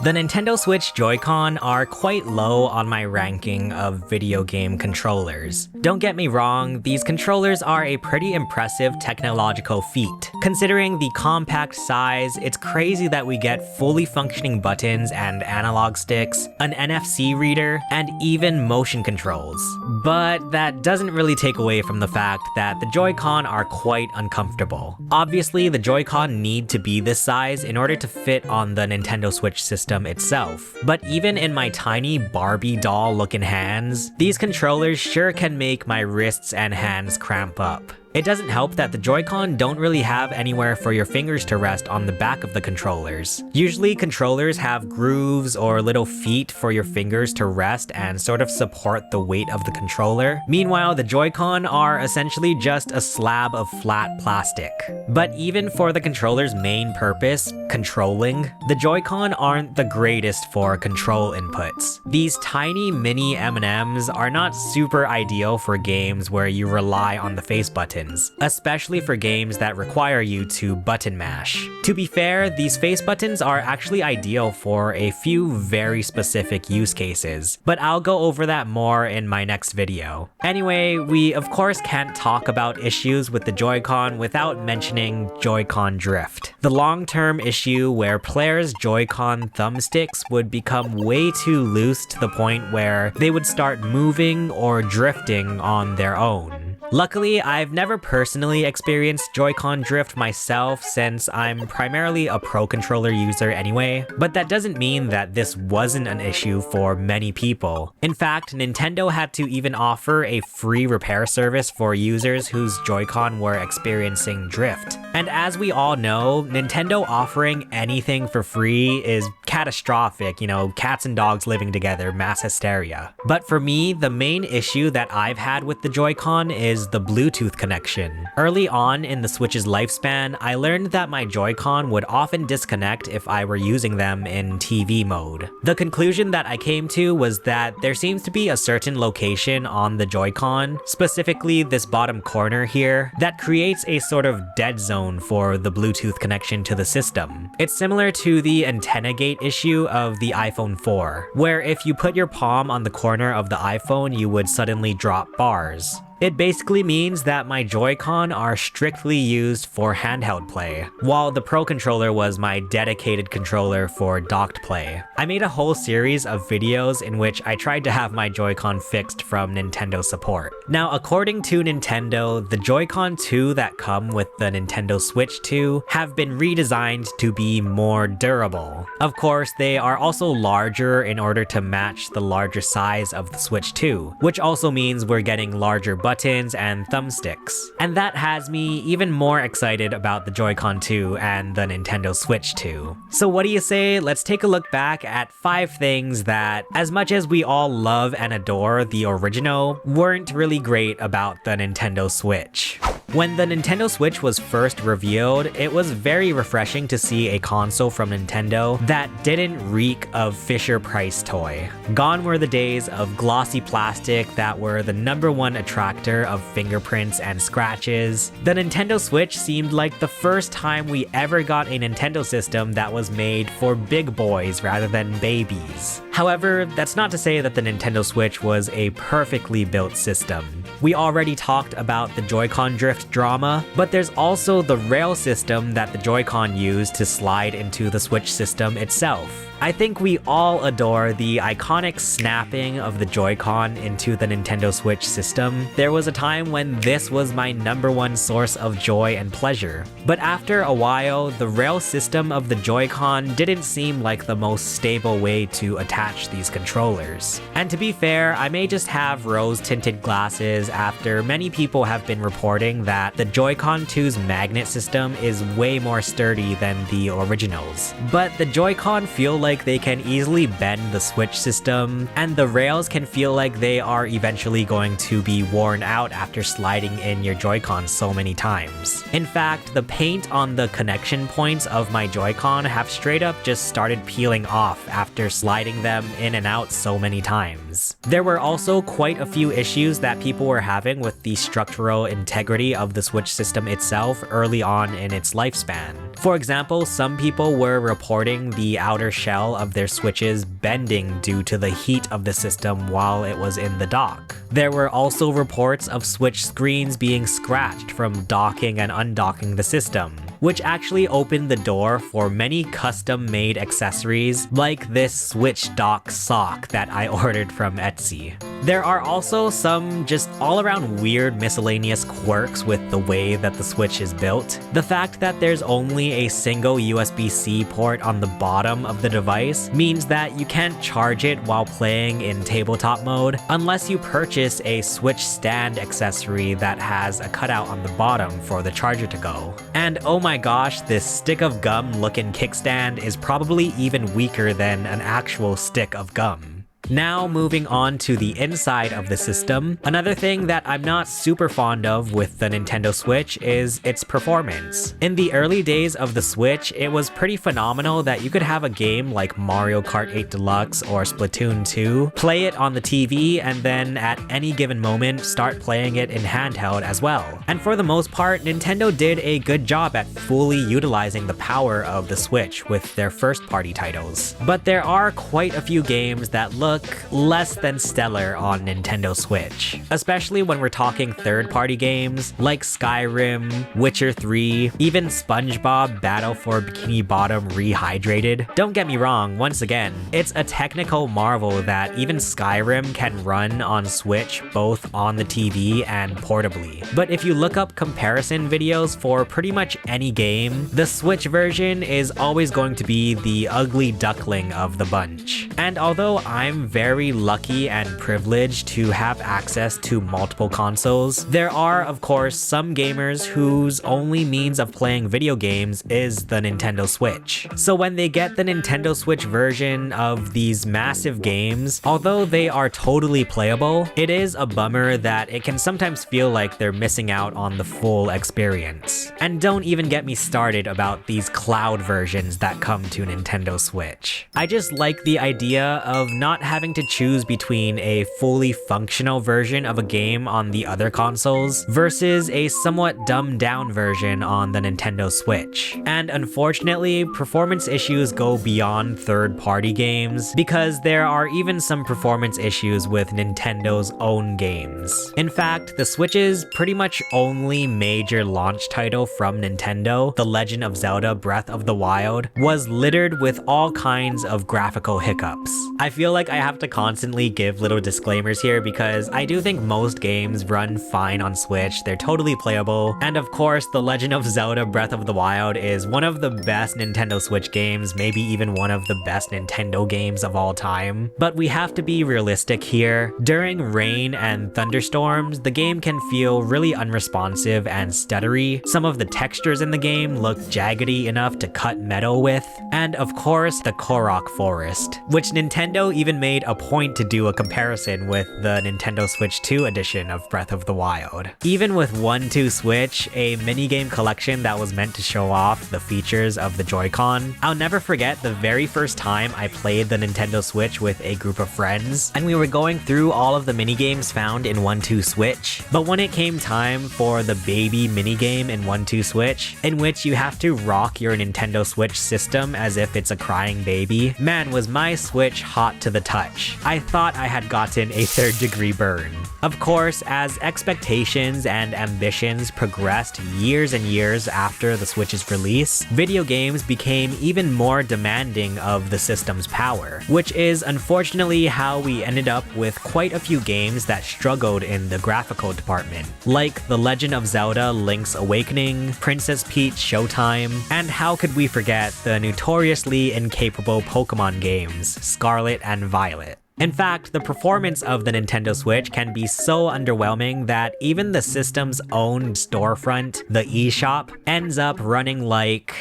The Nintendo Switch Joy-Con are quite low on my ranking of video game controllers. Don't get me wrong, these controllers are a pretty impressive technological feat. Considering the compact size, it's crazy that we get fully functioning buttons and analog sticks, an NFC reader, and even motion controls. But that doesn't really take away from the fact that the Joy-Con are quite uncomfortable. Obviously, the Joy-Con need to be this size in order to fit on the Nintendo Switch system itself. But even in my tiny Barbie doll looking hands, these controllers sure can make my wrists and hands cramp up. It doesn't help that the Joy-Con don't really have anywhere for your fingers to rest on the back of the controllers. Usually controllers have grooves or little feet for your fingers to rest and sort of support the weight of the controller. Meanwhile, the Joy-Con are essentially just a slab of flat plastic. But even for the controller's main purpose, controlling, the Joy-Con aren't the greatest for control inputs. These tiny mini M&Ms are not super ideal for games where you rely on the face button, especially for games that require you to button mash. To be fair, these face buttons are actually ideal for a few very specific use cases, but I'll go over that more in my next video. Anyway, we of course can't talk about issues with the Joy-Con without mentioning Joy-Con drift. The long-term issue where players' Joy-Con thumbsticks would become way too loose to the point where they would start moving or drifting on their own. Luckily, I've never personally experienced Joy-Con drift myself since I'm primarily a Pro Controller user anyway, but that doesn't mean that this wasn't an issue for many people. In fact, Nintendo had to even offer a free repair service for users whose Joy-Con were experiencing drift. And as we all know, Nintendo offering anything for free is catastrophic, cats and dogs living together, mass hysteria. But for me, the main issue that I've had with the Joy-Con is the Bluetooth connection. Early on in the Switch's lifespan, I learned that my Joy-Con would often disconnect if I were using them in TV mode. The conclusion that I came to was that there seems to be a certain location on the Joy-Con, specifically this bottom corner here, that creates a sort of dead zone for the Bluetooth connection to the system. It's similar to the antenna gate issue of the iPhone 4, where if you put your palm on the corner of the iPhone, you would suddenly drop bars. It basically means that my Joy-Con are strictly used for handheld play, while the Pro Controller was my dedicated controller for docked play. I made a whole series of videos in which I tried to have my Joy-Con fixed from Nintendo support. Now, according to Nintendo, the Joy-Con 2 that come with the Nintendo Switch 2 have been redesigned to be more durable. Of course, they are also larger in order to match the larger size of the Switch 2, which also means we're getting larger buttons and thumbsticks. And that has me even more excited about the Joy-Con 2 and the Nintendo Switch 2. So what do you say? Let's take a look back at 5 things that, as much as we all love and adore the original, weren't really great about the Nintendo Switch. When the Nintendo Switch was first revealed, it was very refreshing to see a console from Nintendo that didn't reek of Fisher-Price toy. Gone were the days of glossy plastic that were the #1 attractor of fingerprints and scratches. The Nintendo Switch seemed like the first time we ever got a Nintendo system that was made for big boys rather than babies. However, that's not to say that the Nintendo Switch was a perfectly built system. We already talked about the Joy-Con drift drama, but there's also the rail system that the Joy-Con used to slide into the Switch system itself. I think we all adore the iconic snapping of the Joy-Con into the Nintendo Switch system. There was a time when this was my #1 source of joy and pleasure. But after a while, the rail system of the Joy-Con didn't seem like the most stable way to attach these controllers. And to be fair, I may just have rose-tinted glasses after many people have been reporting that the Joy-Con 2's magnet system is way more sturdy than the originals. But the Joy-Con feel like they can easily bend the Switch system, and the rails can feel like they are eventually going to be worn out after sliding in your Joy-Con so many times. In fact, the paint on the connection points of my Joy-Con have straight up just started peeling off after sliding them in and out so many times. There were also quite a few issues that people were having with the structural integrity integrity of the Switch system itself early on in its lifespan. For example, some people were reporting the outer shell of their Switches bending due to the heat of the system while it was in the dock. There were also reports of Switch screens being scratched from docking and undocking the system, which actually opened the door for many custom-made accessories like this Switch dock sock that I ordered from Etsy. There are also some just all-around weird miscellaneous quirks with the way that the Switch is built. The fact that there's only a single USB-C port on the bottom of the device means that you can't charge it while playing in tabletop mode unless you purchase a Switch stand accessory that has a cutout on the bottom for the charger to go. And oh my gosh, this stick of gum looking kickstand is probably even weaker than an actual stick of gum. Now moving on to the inside of the system, another thing that I'm not super fond of with the Nintendo Switch is its performance. In the early days of the Switch, it was pretty phenomenal that you could have a game like Mario Kart 8 Deluxe or Splatoon 2, play it on the TV, and then at any given moment start playing it in handheld as well. And for the most part, Nintendo did a good job at fully utilizing the power of the Switch with their first-party titles. But there are quite a few games that look less than stellar on Nintendo Switch, especially when we're talking third-party games like Skyrim, Witcher 3, even SpongeBob Battle for Bikini Bottom Rehydrated. Don't get me wrong, once again, it's a technical marvel that even Skyrim can run on Switch both on the TV and portably. But if you look up comparison videos for pretty much any game, the Switch version is always going to be the ugly duckling of the bunch. And although I'm very lucky and privileged to have access to multiple consoles, there are, of course, some gamers whose only means of playing video games is the Nintendo Switch. So when they get the Nintendo Switch version of these massive games, although they are totally playable, it is a bummer that it can sometimes feel like they're missing out on the full experience. And don't even get me started about these cloud versions that come to Nintendo Switch. I just like the idea of not having to choose between a fully functional version of a game on the other consoles versus a somewhat dumbed down version on the Nintendo Switch. And unfortunately, performance issues go beyond third-party games because there are even some performance issues with Nintendo's own games. In fact, the Switch's pretty much only major launch title from Nintendo, The Legend of Zelda Breath of the Wild, was littered with all kinds of graphical hiccups. I feel like I have to constantly give little disclaimers here because I do think most games run fine on Switch, they're totally playable, and of course The Legend of Zelda Breath of the Wild is one of the best Nintendo Switch games, maybe even one of the best Nintendo games of all time. But we have to be realistic here. During rain and thunderstorms, the game can feel really unresponsive and stuttery. Some of the textures in the game look jaggedy enough to cut metal with, and of course the Korok Forest, which Nintendo even made a point to do a comparison with the Nintendo Switch 2 edition of Breath of the Wild. Even with 1-2 Switch, a minigame collection that was meant to show off the features of the Joy-Con, I'll never forget the very first time I played the Nintendo Switch with a group of friends, and we were going through all of the minigames found in 1-2 Switch, but when it came time for the baby minigame in 1-2 Switch, in which you have to rock your Nintendo Switch system as if it's a crying baby, man, was my Switch hot to the touch. I thought I had gotten a third-degree burn. Of course, as expectations and ambitions progressed years and years after the Switch's release, video games became even more demanding of the system's power, which is unfortunately how we ended up with quite a few games that struggled in the graphical department, like The Legend of Zelda Link's Awakening, Princess Peach Showtime, and how could we forget the notoriously incapable Pokémon games, Scarlet and Violet. In fact, the performance of the Nintendo Switch can be so underwhelming that even the system's own storefront, the eShop, ends up running like...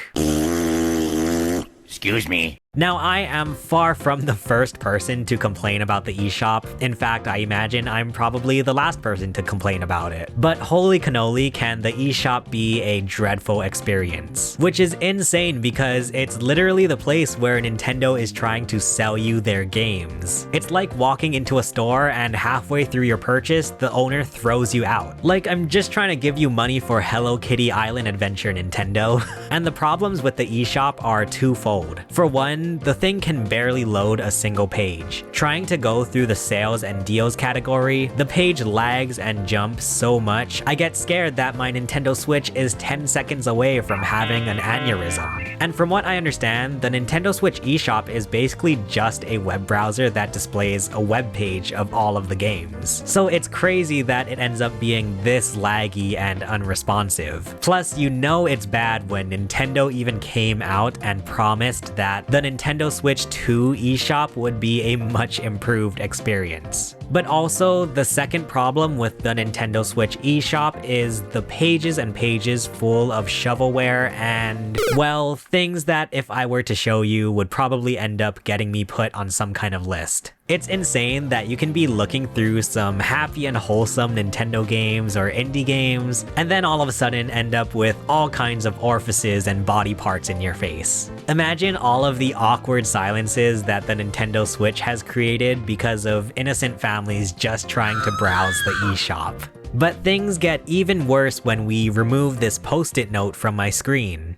Excuse me. Now, I am far from the first person to complain about the eShop. In fact, I imagine I'm probably the last person to complain about it. But holy cannoli, can the eShop be a dreadful experience. Which is insane because it's literally the place where Nintendo is trying to sell you their games. It's like walking into a store and halfway through your purchase, the owner throws you out. Like, I'm just trying to give you money for Hello Kitty Island Adventure, Nintendo. And the problems with the eShop are twofold. For one, the thing can barely load a single page. Trying to go through the sales and deals category, the page lags and jumps so much, I get scared that my Nintendo Switch is 10 seconds away from having an aneurysm. And from what I understand, the Nintendo Switch eShop is basically just a web browser that displays a web page of all of the games. So it's crazy that it ends up being this laggy and unresponsive. Plus, you know it's bad when Nintendo even came out and promised that the Nintendo Switch 2 eShop would be a much improved experience. But also, the second problem with the Nintendo Switch eShop is the pages and pages full of shovelware and, well, things that if I were to show you would probably end up getting me put on some kind of list. It's insane that you can be looking through some happy and wholesome Nintendo games or indie games, and then all of a sudden end up with all kinds of orifices and body parts in your face. Imagine all of the awkward silences that the Nintendo Switch has created because of innocent families just trying to browse the eShop. But things get even worse when we remove this post-it note from my screen.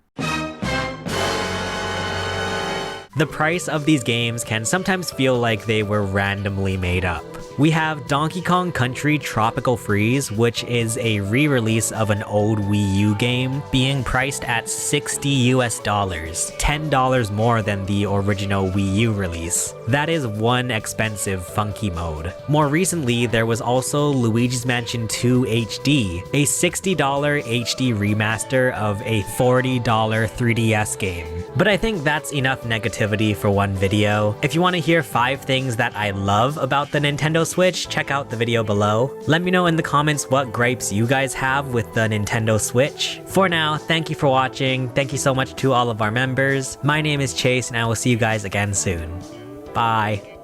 The price of these games can sometimes feel like they were randomly made up. We have Donkey Kong Country Tropical Freeze, which is a re-release of an old Wii U game, being priced at $60 US, $10 more than the original Wii U release. That is one expensive funky mode. More recently, there was also Luigi's Mansion 2 HD, a $60 HD remaster of a $40 3DS game. But I think that's enough negativity for one video. If you want to hear 5 things that I love about the Nintendo Switch, check out the video below. Let me know in the comments what gripes you guys have with the Nintendo Switch. For now, thank you for watching. Thank you so much to all of our members. My name is Chase and I will see you guys again soon. Bye.